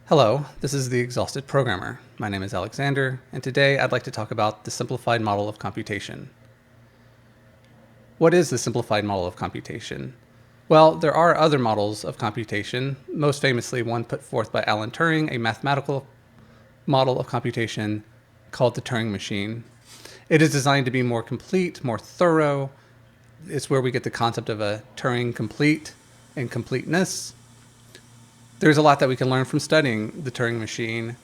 Hello, this is the Exhausted Programmer. My name is Alexander, and today I'd like to talk about the simplified model of computation. What is the simplified model of computation? Well, there are other models of computation, most famously one put forth by Alan Turing, a mathematical model of computation called the Turing machine. It is designed to be more complete, more thorough. It's where we get the concept of a Turing complete and completeness. There's a lot that we can learn from studying the Turing machine,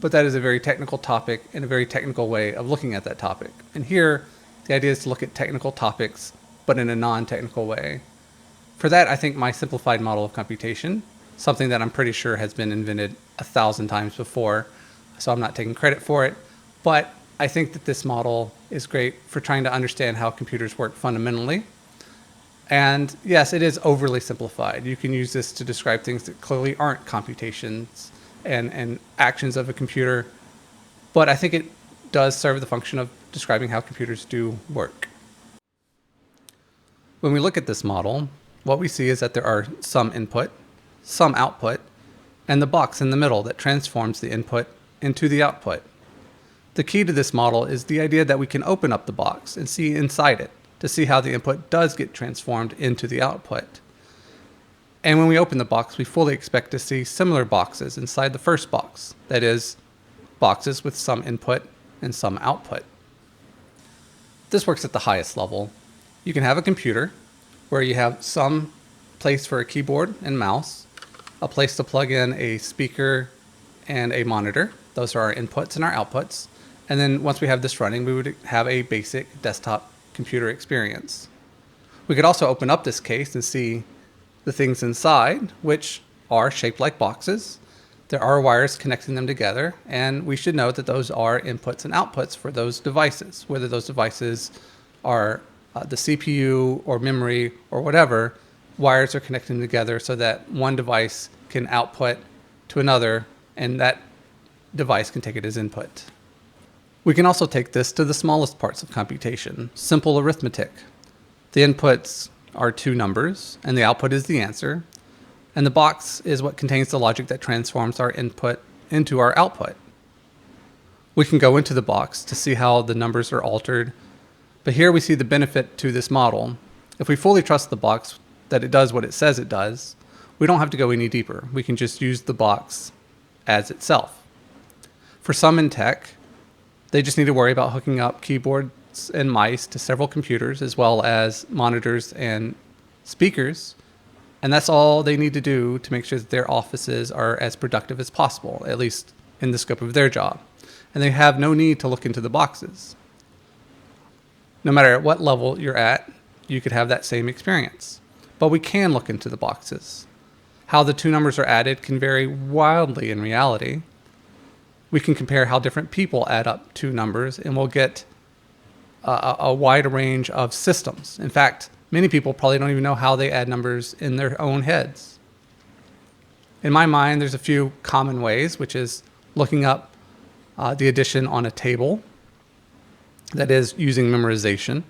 but that is a very technical topic and a very technical way of looking at that topic. And here, the idea is to look at technical topics, but in a non-technical way. For that, I think my simplified model of computation, something that I'm pretty sure has been invented 1,000 times before, so I'm not taking credit for it, but I think that this model is great for trying to understand how computers work fundamentally. And yes, it is overly simplified. You can use this to describe things that clearly aren't computations and actions of a computer, but I think it does serve the function of describing how computers do work. When we look at this model, what we see is that there are some input, some output, and the box in the middle that transforms the input into the output. The key to this model is the idea that we can open up the box and see inside it, to see how the input does get transformed into the output. And when we open the box, we fully expect to see similar boxes inside the first box. That is, boxes with some input and some output. This works at the highest level. You can have a computer where you have some place for a keyboard and mouse, a place to plug in a speaker and a monitor. Those are our inputs and our outputs. And then once we have this running, we would have a basic desktop computer experience. We could also open up this case and see the things inside, which are shaped like boxes. There are wires connecting them together, and we should note that those are inputs and outputs for those devices. Whether those devices are the CPU or memory or whatever, wires are connecting together so that one device can output to another, and that device can take it as input. We can also take this to the smallest parts of computation, simple arithmetic. The inputs are two numbers, and the output is the answer, and the box is what contains the logic that transforms our input into our output. We can go into the box to see how the numbers are altered, but here we see the benefit to this model. If we fully trust the box that it does what it says it does, we don't have to go any deeper. We can just use the box as itself. For some in tech, they just need to worry about hooking up keyboards and mice to several computers, as well as monitors and speakers. And that's all they need to do to make sure that their offices are as productive as possible, at least in the scope of their job. And they have no need to look into the boxes. No matter at what level you're at, you could have that same experience. But we can look into the boxes. How the two numbers are added can vary wildly in reality. We can compare how different people add up two numbers, and we'll get a wide range of systems. In fact, many people probably don't even know how they add numbers in their own heads. In my mind, there's a few common ways, which is looking up the addition on a table, that is, using memorization.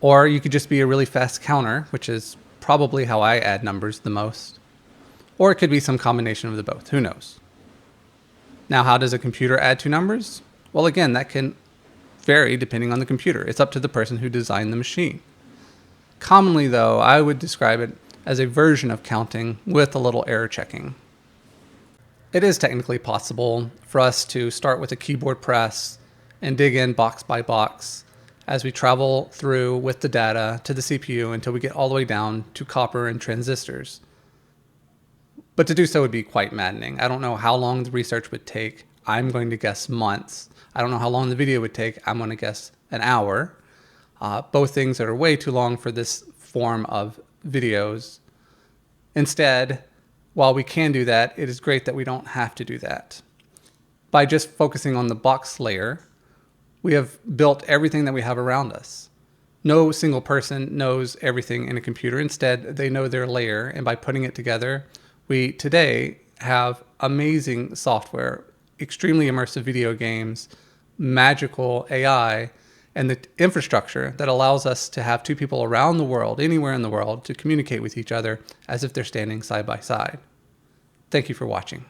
Or you could just be a really fast counter, which is probably how I add numbers the most. Or it could be some combination of the both, who knows? Now, how does a computer add two numbers? Well, again, that can vary depending on the computer. It's up to the person who designed the machine. Commonly, though, I would describe it as a version of counting with a little error checking. It is technically possible for us to start with a keyboard press and dig in box by box as we travel through with the data to the CPU until we get all the way down to copper and transistors. But to do so would be quite maddening. I don't know how long the research would take. I'm going to guess months. I don't know how long the video would take. I'm going to guess an hour. Both things that are way too long for this form of videos. Instead, while we can do that, it is great that we don't have to do that. By just focusing on the box layer, we have built everything that we have around us. No single person knows everything in a computer. Instead, they know their layer, and by putting it together, we today have amazing software, extremely immersive video games, magical AI, and the infrastructure that allows us to have two people around the world, anywhere in the world, to communicate with each other as if they're standing side by side. Thank you for watching.